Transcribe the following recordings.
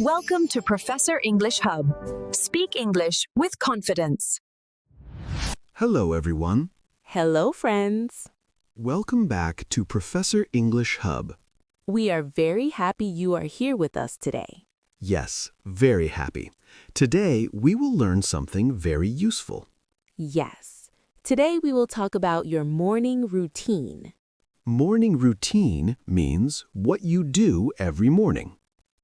Welcome to Professor English Hub. Speak English with confidence. Hello, everyone. Hello, friends. Welcome back to Professor English Hub. We are very happy you are here with us today. Yes, very happy. Today, we will learn something very useful. Yes. Today we will talk about your morning routine. Morning routine means what you do every morning.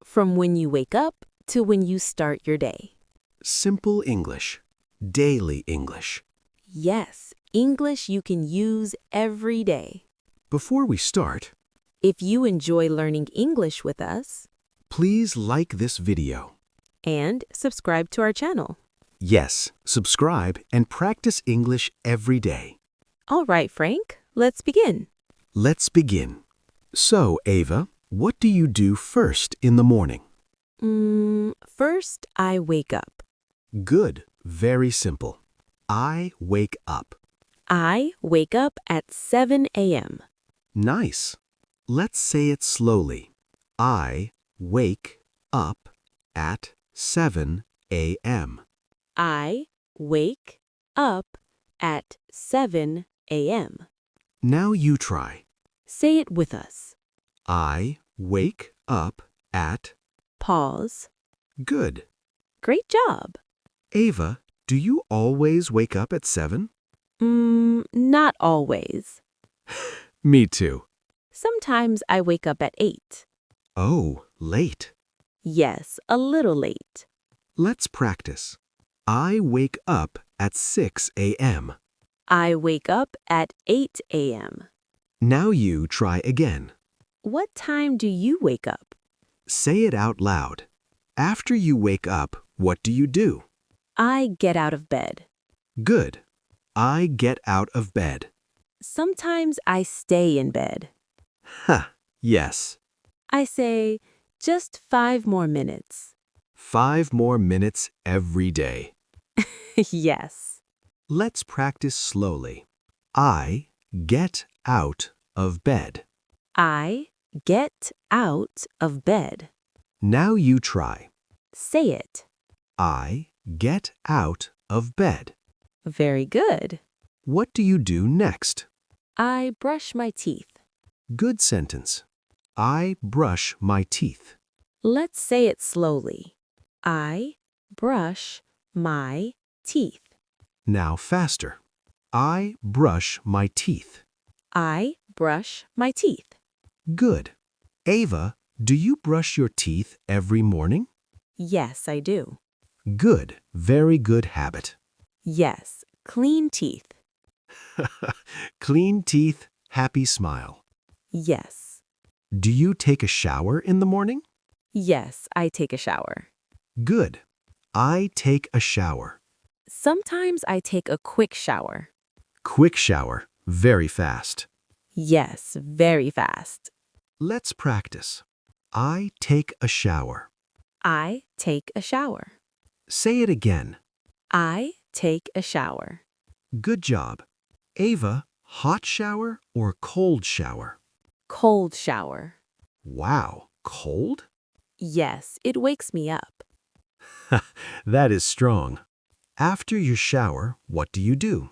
From when you wake up to when you start your day. Simple English. Daily English. Yes, English you can use every day. Before we start, If you enjoy learning English with us, please like this video. and subscribe to our channel. Yes, subscribe and practice English every day. All right, Frank, let's begin. Let's begin. So, Ava, what do you do first in the morning? First, I wake up. Good. Very simple. I wake up. I wake up at 7 a.m. Nice. Let's say it slowly. I wake up at 7 a.m. I wake up at 7 a.m. Now you try. Say it with us. I wake up at... Pause. Good. Great job. Ava, do you always wake up at 7? Not always. Me too. Sometimes I wake up at 8. Oh, late. Yes, a little late. Let's practice. I wake up at 6 a.m. I wake up at 8 a.m. Now you try again. What time do you wake up? Say it out loud. After you wake up, what do you do? I get out of bed. Good. I get out of bed. Sometimes I stay in bed. Ha, yes. I say, just 5 more minutes. 5 more minutes every day. Yes. Let's practice slowly. I get out of bed. I get out of bed. Now you try. Say it. I get out of bed. Very good. What do you do next? I brush my teeth. Good sentence. I brush my teeth. Let's say it slowly. I brush my teeth. Now faster. I brush my teeth. I brush my teeth. Good. Ava, do you brush your teeth every morning? Yes, I do. Good. Very good habit. Yes, clean teeth. Clean teeth, happy smile. Yes. Do you take a shower in the morning? Yes, I take a shower. Good. I take a shower. Sometimes I take a quick shower. Quick shower, very fast. Yes, very fast. Let's practice. I take a shower. I take a shower. Say it again. I take a shower. Good job. Ava, hot shower or cold shower? Cold shower. Wow, cold? Yes, it wakes me up. That is strong. After your shower, what do you do?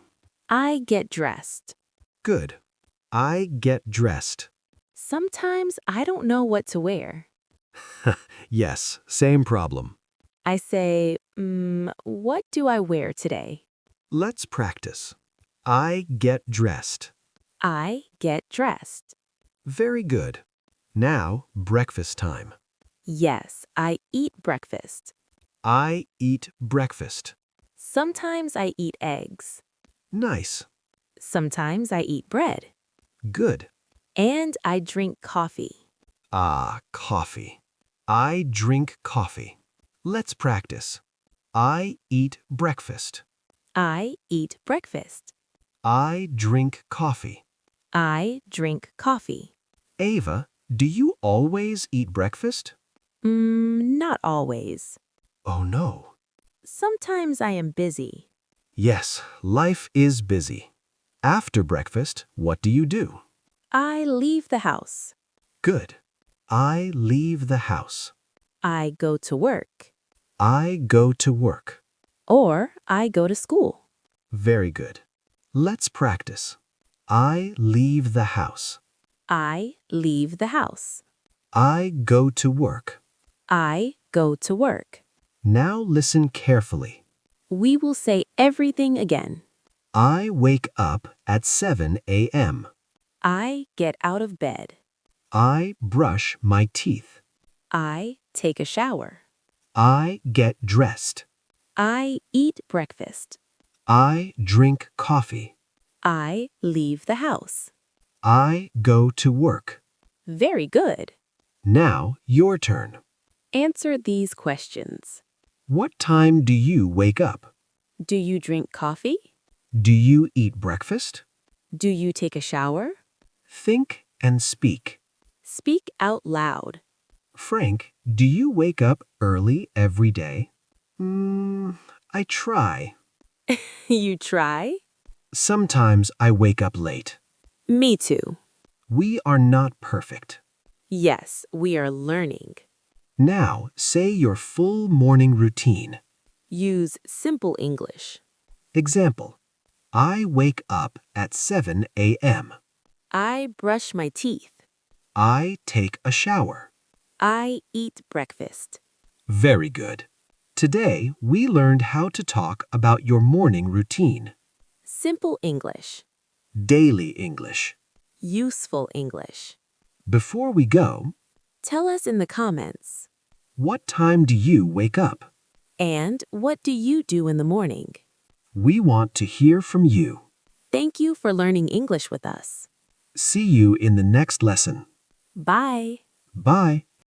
I get dressed. Good. I get dressed. Sometimes I don't know what to wear. Yes, same problem. I say, what do I wear today? Let's practice. I get dressed. I get dressed. Very good. Now, breakfast time. Yes, I eat breakfast. I eat breakfast. Sometimes I eat eggs. Nice. Sometimes I eat bread. Good. And I drink coffee. Ah, coffee. I drink coffee. Let's practice. I eat breakfast. I eat breakfast. I drink coffee. I drink coffee. Ava, do you always eat breakfast? Not always. Oh no. Sometimes I am busy. Yes, life is busy. After breakfast, what do you do? I leave the house. Good. I leave the house. I go to work. I go to work. Or I go to school. Very good. Let's practice. I leave the house. I leave the house. I go to work. I go to work. Now listen carefully. We will say everything again. I wake up at 7 a.m. I get out of bed. I brush my teeth. I take a shower. I get dressed. I eat breakfast. I drink coffee. I leave the house. I go to work. Very good. Now, your turn. Answer these questions. What time do you wake up? Do you drink coffee? Do you eat breakfast? Do you take a shower? Think and speak. Speak out loud. Frank, do you wake up early every day? I try. You try? Sometimes I wake up late. Me too. We are not perfect. Yes, we are learning. Now, say your full morning routine. Use simple English. Example, I wake up at 7 a.m. I brush my teeth. I take a shower. I eat breakfast. Very good. Today, we learned how to talk about your morning routine. Simple English. Daily English. Useful English. Before we go, Tell us in the comments. what time do you wake up? And what do you do in the morning? We want to hear from you. Thank you for learning English with us. See you in the next lesson. Bye. Bye.